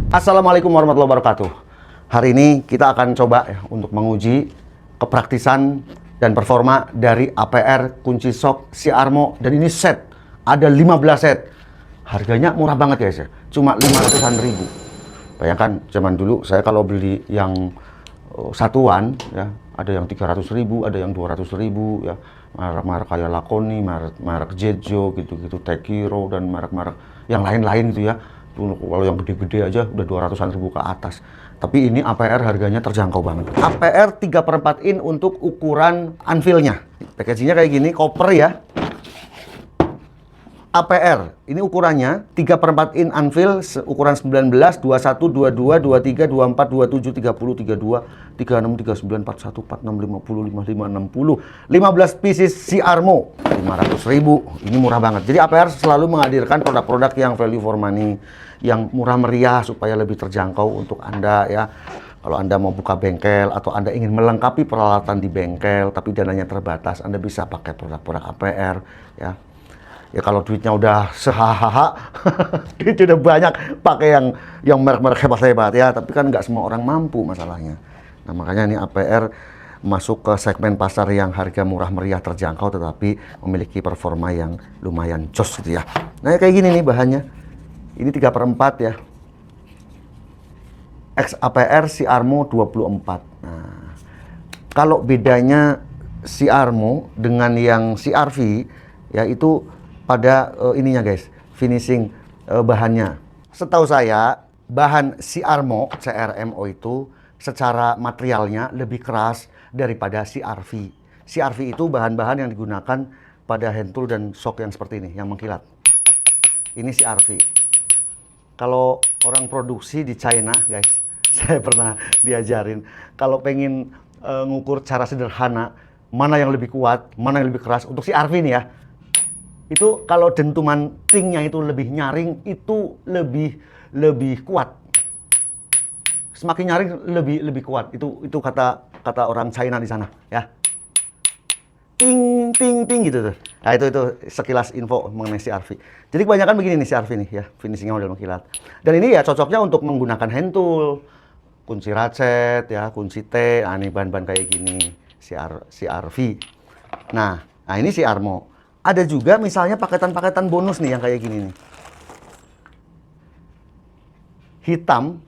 Assalamualaikum warahmatullahi wabarakatuh. Hari ini kita akan coba ya, untuk menguji kepraktisan dan performa dari APR kunci sok si Armo. Dan ini set, ada 15 set. Harganya murah banget guys ya, cuma 500-an ribu. Bayangkan zaman dulu saya kalau beli yang satuan ya, ada yang 300 ribu, ada yang 200 ribu ya. Merek-merek kayak Laconi, merek Jejo gitu-gitu, Tekiro dan merek-merek yang lain-lain gitu ya. Kalau yang gede-gede aja udah 200-an ribu ke atas. Tapi ini APR harganya terjangkau banget. APR 3/4 in untuk ukuran anvilnya. Packagingnya kayak gini, koper ya. APR, ini ukurannya 3/4 in anvil, ukuran 19, 21, 22, 23, 24, 27, 30, 32, 36, 39, 41, 46, 50, 55, 60. 15 pieces si Armo, 500 ribu. Ini murah banget. Jadi APR selalu menghadirkan produk-produk yang value for money, yang murah meriah supaya lebih terjangkau untuk Anda ya. Kalau Anda mau buka bengkel atau Anda ingin melengkapi peralatan di bengkel tapi dananya terbatas, Anda bisa pakai produk-produk APR ya. Ya kalau duitnya udah sehahaha, duitnya udah banyak, pakai yang merek-merek hebat-hebat ya. Tapi kan nggak semua orang mampu masalahnya. Nah makanya ini APR masuk ke segmen pasar yang harga murah meriah terjangkau, tetapi memiliki performa yang lumayan jos gitu ya. Nah kayak gini nih bahannya. Ini 3/4 ya. X APR si Armo 24. Nah, kalau bedanya si Armo dengan yang si RV ya itu pada ininya guys, finishing bahannya. Setahu saya, bahan si Armo, CRMO itu secara materialnya lebih keras daripada si RV. Si RV itu bahan-bahan yang digunakan pada hand tool dan shock yang seperti ini, yang mengkilat. Ini si RV. Kalau orang produksi di China, guys, saya pernah diajarin, kalau pengen ngukur cara sederhana, mana yang lebih kuat, mana yang lebih keras, untuk si RV nih ya, itu kalau dentuman tingnya itu lebih nyaring, itu lebih kuat. Semakin nyaring lebih kuat. Itu kata orang China di sana ya. Ting ting ting gitu tuh. Nah itu sekilas info mengenai si RV. Jadi kebanyakan begini nih si RV nih ya, finishingnya model mengkilat. Dan ini ya cocoknya untuk menggunakan hand tool, kunci ratchet ya, kunci T. Nah ini bahan-bahan kayak gini si RV. Nah ini si Armo. Ada juga misalnya paketan-paketan bonus nih yang kayak gini nih. Hitam,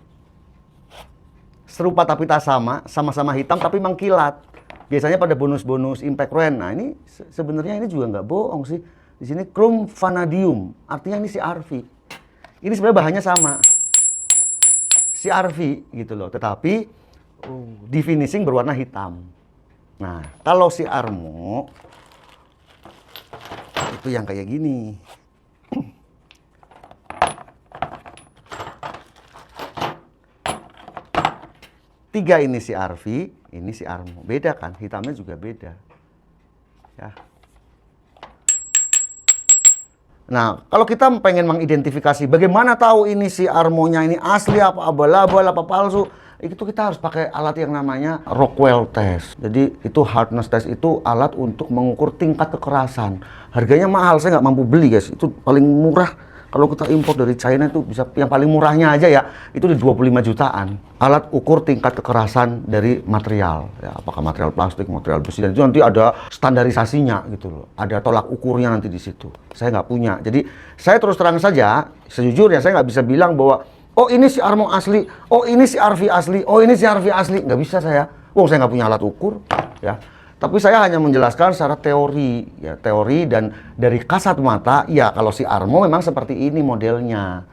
serupa tapi tak sama-sama hitam tapi mengkilat. Biasanya pada bonus-bonus impact rent. Nah ini sebenarnya ini juga nggak bohong sih. Di sini chrome vanadium, artinya ini si RV. Ini sebenarnya bahannya sama, si RV gitu loh. Tetapi di finishing berwarna hitam. Nah kalau si Armo itu yang kayak gini. Tiga ini si RV, ini si Armo. Beda kan? Hitamnya juga beda. Ya. Nah, kalau kita pengen mengidentifikasi bagaimana tahu ini si Armonya ini asli apa abal-abal apa palsu, itu kita harus pakai alat yang namanya Rockwell test. Jadi itu hardness test, itu alat untuk mengukur tingkat kekerasan. Harganya mahal, saya nggak mampu beli guys. Itu paling murah kalau kita impor dari China itu bisa, yang paling murahnya aja ya itu di 25 jutaan. Alat ukur tingkat kekerasan dari material ya, apakah material plastik, material besi, dan itu nanti ada standarisasinya gitu loh. Ada tolak ukurnya nanti di situ. Saya nggak punya. Jadi saya terus terang saja, sejujurnya saya nggak bisa bilang bahwa oh ini si Armo asli, oh ini si RV asli, oh ini si RV asli. Nggak bisa saya. Saya nggak punya alat ukur ya. Tapi saya hanya menjelaskan secara teori ya, teori dan dari kasat mata ya kalau si Armo memang seperti ini modelnya.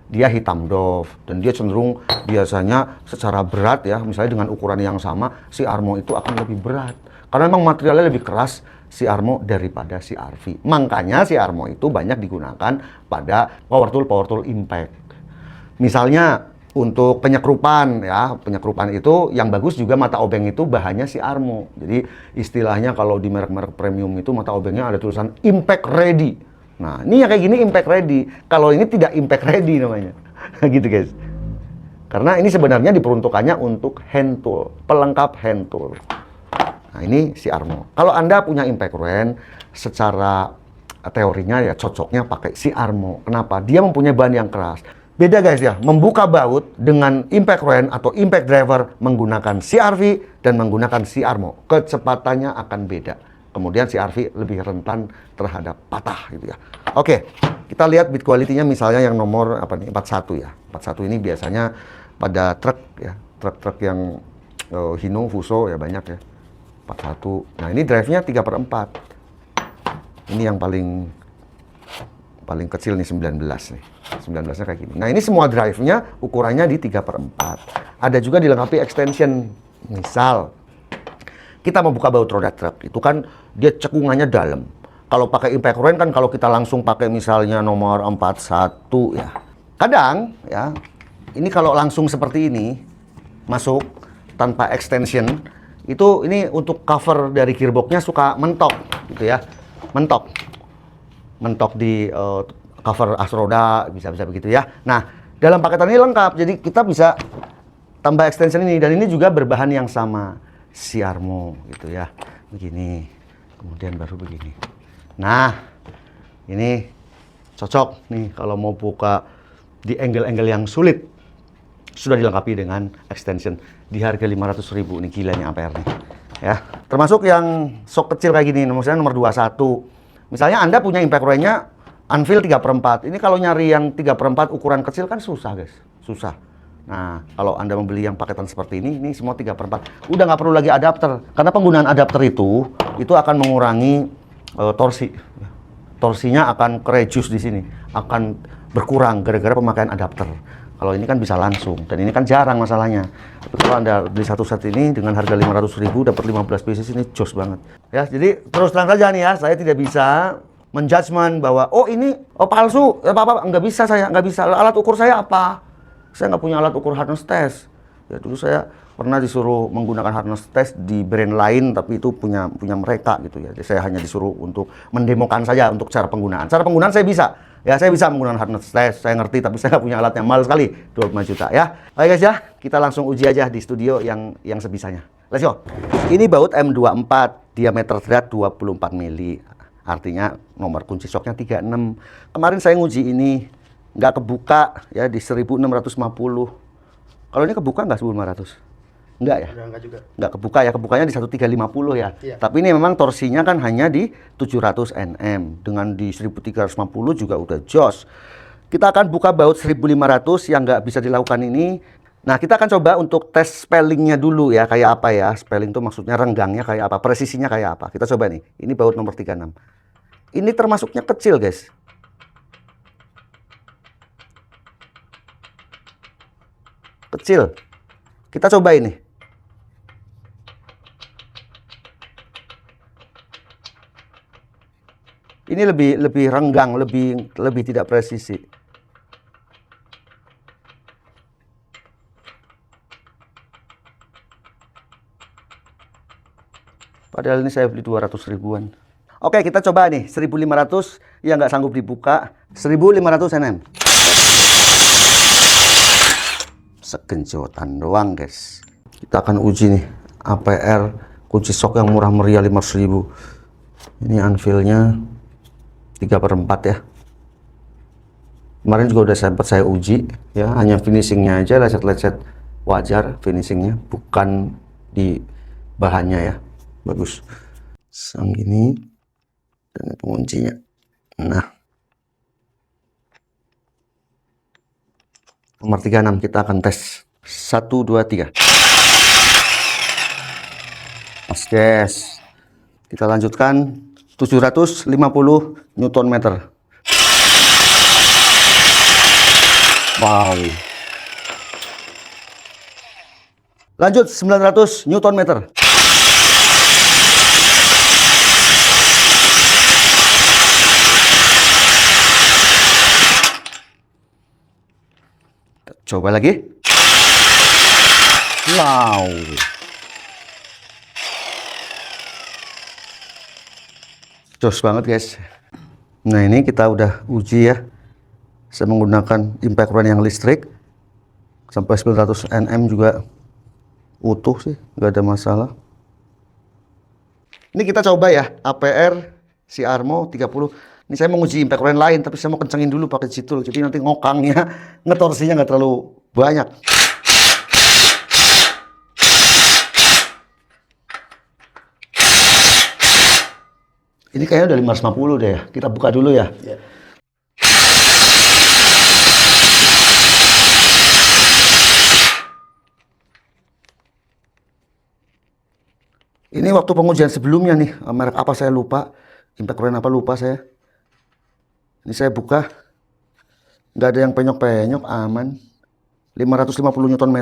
Dia hitam doff dan dia cenderung biasanya secara berat ya, misalnya dengan ukuran yang sama si Armo itu akan lebih berat. Karena memang materialnya lebih keras si Armo daripada si RV. Makanya si Armo itu banyak digunakan pada power tool impact. Misalnya untuk penyekrupan ya, penyekrupan itu yang bagus juga mata obeng itu bahannya si Armo. Jadi istilahnya kalau di merek-merek premium itu mata obengnya ada tulisan impact ready. Nah ini yang kayak gini impact ready. Kalau ini tidak impact ready namanya. Gitu guys. Karena ini sebenarnya diperuntukannya untuk hand tool, pelengkap hand tool. Nah ini si Armo. Kalau Anda punya impact rent, secara teorinya ya cocoknya pakai si Armo. Kenapa? Dia mempunyai bahan yang keras. Beda guys ya, membuka baut dengan impact wrench atau impact driver menggunakan CRV dan menggunakan C-Armo. Kecepatannya akan beda. Kemudian CRV lebih rentan terhadap patah gitu ya. Oke, kita lihat bit quality-nya misalnya yang nomor apa nih, 41 ya. 41 ini biasanya pada truk ya, truk-truk yang Hino, Fuso ya banyak ya. 41. Nah, ini drive-nya 3/4. Ini yang paling kecil nih 19 nih. 19-nya kayak gini. Nah, ini semua drive-nya ukurannya di 3/4. Ada juga dilengkapi extension. Misal kita mau buka baut roda truk, itu kan dia cekungannya dalam. Kalau pakai impact wrench kan kalau kita langsung pakai misalnya nomor 41 ya. Kadang ya, ini kalau langsung seperti ini masuk tanpa extension, itu ini untuk cover dari gearbox-nya suka mentok gitu ya. Mentok di cover as roda, bisa begitu ya. Nah, dalam paketan ini lengkap, jadi kita bisa tambah extension ini, dan ini juga berbahan yang sama, C-Armo gitu ya. Begini, kemudian baru begini. Nah, ini cocok nih kalau mau buka di angle-angle yang sulit. Sudah dilengkapi dengan extension di harga 500.000. Ini gilanya ampere nih. Ya, termasuk yang sok kecil kayak gini, misalnya nomor 21. Misalnya Anda punya impact wrench-nya Anvil 3/4. Ini kalau nyari yang 3/4 ukuran kecil kan susah guys, susah. Nah, kalau Anda membeli yang paketan seperti ini semua 3/4. Udah nggak perlu lagi adapter, karena penggunaan adapter itu akan mengurangi torsi. Torsinya akan reduce di sini, akan berkurang gara-gara pemakaian adapter. Kalau ini kan bisa langsung, dan ini kan jarang masalahnya. Tapi kalau Anda beli satu set ini dengan harga 500.000 dapat 15 pieces, ini jos banget. Ya, jadi terus terang saja nih ya, saya tidak bisa menjudgment bahwa ini palsu, apa nggak bisa, saya nggak bisa. Alat ukur saya apa? Saya nggak punya alat ukur hardness test. Ya dulu saya pernah disuruh menggunakan hardness test di brand lain, tapi itu punya mereka gitu ya. Jadi saya hanya disuruh untuk mendemokan saja untuk cara penggunaan. Cara penggunaan saya bisa. Ya, saya bisa menggunakan hardness test, saya ngerti, tapi saya nggak punya alatnya, mahal sekali, 25 juta ya. Oke guys ya, kita langsung uji aja di studio yang sebisanya. Let's go. Ini baut M24, diameter thread 24 mili. Artinya nomor kunci shocknya 36. Kemarin saya nguji ini nggak kebuka ya di 1650. Kalau ini kebuka nggak 1500? Enggak ya? Enggak juga. Enggak kebuka ya, kebukanya di 1350 ya. Iya. Tapi ini memang torsinya kan hanya di 700 Nm. Dengan di 1350 juga udah jos. Kita akan buka baut 1500 yang nggak bisa dilakukan ini. Nah, kita akan coba untuk tes spellingnya dulu ya, kayak apa ya. Spelling itu maksudnya renggangnya kayak apa, presisinya kayak apa. Kita coba nih, ini baut nomor 36. Ini termasuknya kecil guys. Kecil. Kita coba ini. Ini lebih renggang, lebih tidak presisi. Padahal ini saya beli 200 ribuan. Oke, kita coba nih 1500 yang nggak sanggup dibuka, 1500 Nm. Segenjotan doang guys. Kita akan uji nih APR kunci shock yang murah meriah 500.000. Ini anvilnya 3/4 ya. Kemarin juga udah sempat saya uji ya, hanya finishingnya aja, lecet-lecet wajar finishingnya, bukan di bahannya ya. Bagus. Sang gini dan penguncinya. Nah, nomor 36 kita akan tes. 1 2 3. Mas guys. Kita lanjutkan 750 Newton meter. Wow. Lanjut 900 Newton meter. Coba lagi. Wow. Jos banget guys. Nah, ini kita udah uji ya. Saya menggunakan impact wrench yang listrik. Sampai 900 Nm juga utuh sih, nggak ada masalah. Ini kita coba ya, APR C-Armo 30. Ini saya mau uji impact coin lain, tapi saya mau kencengin dulu pakai G-Tool. Jadi nanti ngokangnya, ngetorsinya nggak terlalu banyak. Ini kayaknya udah 550 deh ya. Kita buka dulu ya. Yeah. Ini waktu pengujian sebelumnya nih, merek apa saya lupa, impact coin apa lupa saya. Ini saya buka, nggak ada yang penyok-penyok, aman. 550 Nm,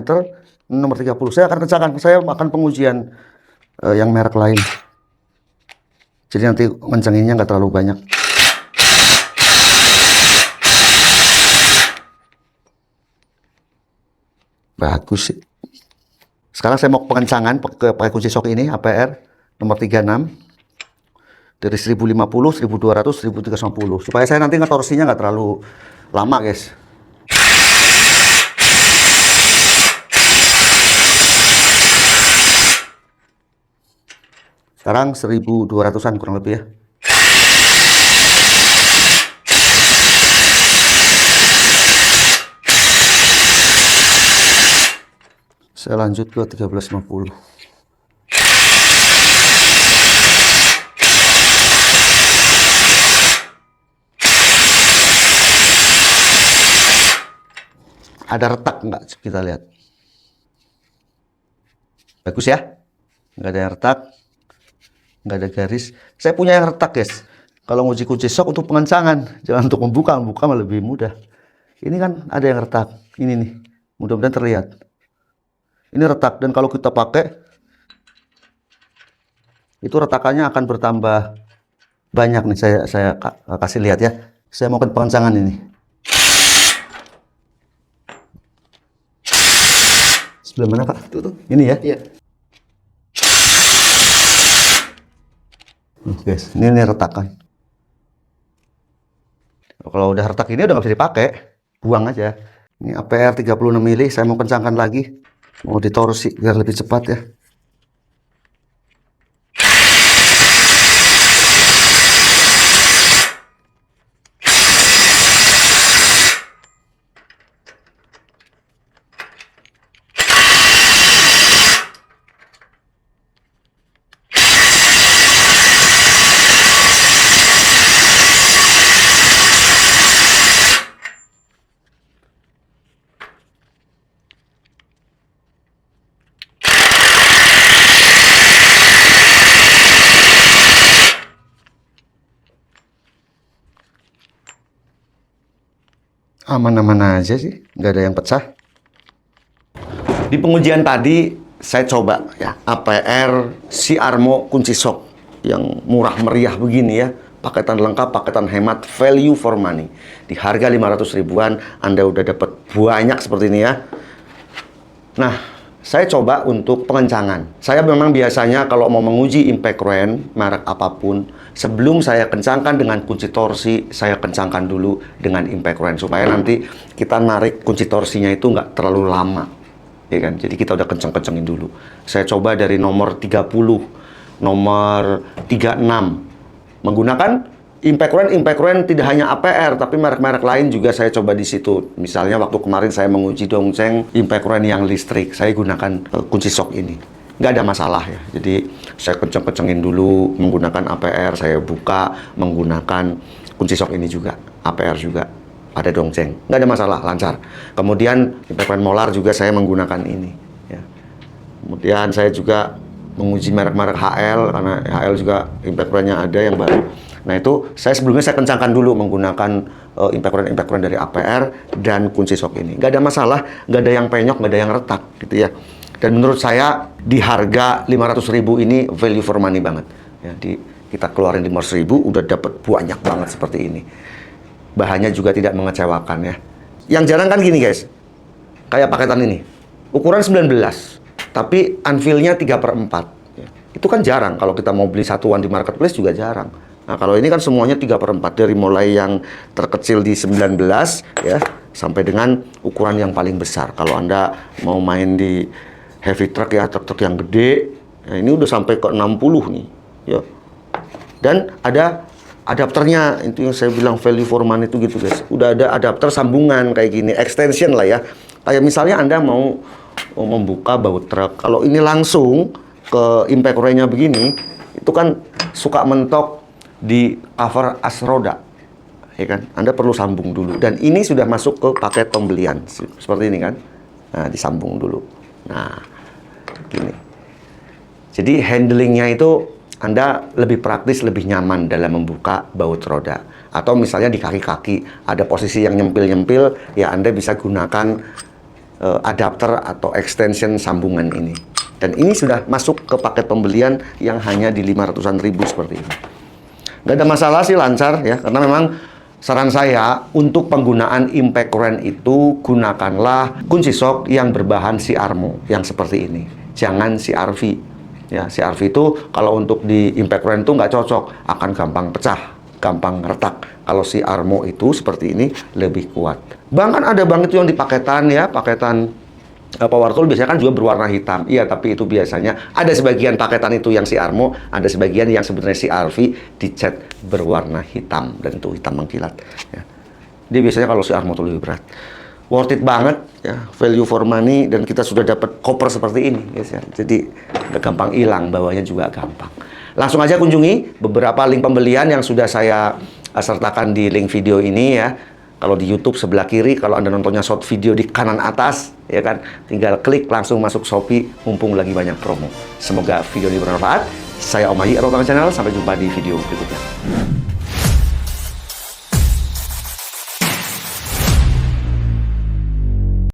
nomor 30. Saya akan kencangkan, saya akan pengujian yang merek lain. Jadi nanti ngencenginnya nggak terlalu banyak. Bagus sih. Sekarang saya mau pengencangan pakai kunci shock ini, APR nomor 36 dari 1050, 1200, 1350 supaya saya nanti ngetorsinya nggak terlalu lama guys. Sekarang 1200-an kurang lebih ya. Saya lanjut ke 1350. Ada retak nggak? Kita lihat. Bagus ya? Nggak ada yang retak, nggak ada garis. Saya punya yang retak guys. Kalau nguji kunci shock untuk pengencangan, jangan untuk membuka malah lebih mudah. Ini kan ada yang retak. Ini nih, mudah-mudahan terlihat. Ini retak, dan kalau kita pakai itu retakannya akan bertambah banyak nih. Saya kasih lihat ya. Saya mau ke pengencangan ini. Sebelah mana Pak? Tuh. Ini ya? Iya. Guys, ini retakan. Kalau udah retak ini udah nggak bisa dipakai, buang aja. Ini APR 36 mili, saya mau kencangkan lagi. Mau ditorsi biar lebih cepat ya. Aman-aman aja sih, nggak ada yang pecah. Di pengujian tadi saya coba ya APR si Armo kunci shock yang murah meriah begini ya, paketan lengkap, paketan hemat, value for money. Di harga 500 ribuan Anda udah dapat banyak seperti ini ya. Nah, saya coba untuk pengencangan. Saya memang biasanya kalau mau menguji impact coin merek apapun, sebelum saya kencangkan dengan kunci torsi, saya kencangkan dulu dengan impact coin supaya nanti kita narik kunci torsinya itu nggak terlalu lama, ya kan? Jadi kita udah kenceng-kencengin dulu. Saya coba dari nomor 30, nomor 36 menggunakan impact coin tidak hanya APR, tapi merek-merek lain juga saya coba di situ. Misalnya waktu kemarin saya menguji Dongzeng impact coin yang listrik, saya gunakan kunci shock ini. Nggak ada masalah ya. Jadi saya kenceng-kencengin dulu menggunakan APR, saya buka menggunakan kunci shock ini juga, APR juga pada Dongzeng. Nggak ada masalah, lancar. Kemudian impact coin molar juga saya menggunakan ini. Ya. Kemudian saya juga menguji merek-merek HL, karena HL juga impact coin-nya ada yang baru. Nah itu sebelumnya saya kencangkan dulu menggunakan impact coin dari APR dan kunci shock ini. Nggak ada masalah, nggak ada yang penyok, nggak ada yang retak gitu ya. Dan menurut saya di harga 500 ribu ini value for money banget. Ya, kita keluarin 500 ribu udah dapat banyak banget seperti ini. Bahannya juga tidak mengecewakan ya. Yang jarang kan gini guys, kayak paketan ini, ukuran 19, tapi unveil-nya 3/4. Ya. Itu kan jarang, kalau kita mau beli satuan di marketplace juga jarang. Nah, kalau ini kan semuanya 3/4, dari mulai yang terkecil di 19 ya sampai dengan ukuran yang paling besar. Kalau Anda mau main di heavy truck ya, truk-truk yang gede, ya ini udah sampai ke 60 nih ya. Dan ada adapternya itu yang saya bilang value for money itu gitu guys. Udah ada adapter sambungan kayak gini, extension lah ya. Kayak misalnya Anda mau membuka baut truk, kalau ini langsung ke impact ray-nya begini, itu kan suka mentok di cover as roda, ya kan? Anda perlu sambung dulu. Dan ini sudah masuk ke paket pembelian seperti ini kan? Nah, disambung dulu. Nah, gini. Jadi handlingnya itu Anda lebih praktis, lebih nyaman dalam membuka baut roda. Atau misalnya di kaki-kaki ada posisi yang nyempil-nyempil, ya Anda bisa gunakan adapter atau extension sambungan ini. Dan ini sudah masuk ke paket pembelian yang hanya di 500-an ribu seperti ini. Nggak ada masalah sih, lancar ya, karena memang saran saya untuk penggunaan impact wrench itu gunakanlah kunci sok yang berbahan CRMO yang seperti ini. Jangan CRV. Ya, CRV itu kalau untuk di impact wrench itu nggak cocok, akan gampang pecah, gampang retak. Kalau CRMO itu seperti ini lebih kuat. Bahkan ada banget yang di paketan ya, paketan power tool biasanya kan juga berwarna hitam. Iya, tapi itu biasanya ada sebagian paketan itu yang CRMO, ada sebagian yang sebenarnya CRV dicat berwarna hitam dan itu hitam mengkilat. Ya. Dia biasanya kalau CRMO itu lebih berat. Worth it banget ya, value for money, dan kita sudah dapat koper seperti ini guys ya. Jadi udah gampang hilang, bawahnya juga gampang. Langsung aja kunjungi beberapa link pembelian yang sudah saya sertakan di link video ini ya. Kalau di YouTube sebelah kiri, kalau Anda nontonnya short video di kanan atas ya kan, tinggal klik langsung masuk Shopee, mumpung lagi banyak promo. Semoga video ini bermanfaat. Saya Om Ayi, Rotangan Channel, sampai jumpa di video berikutnya.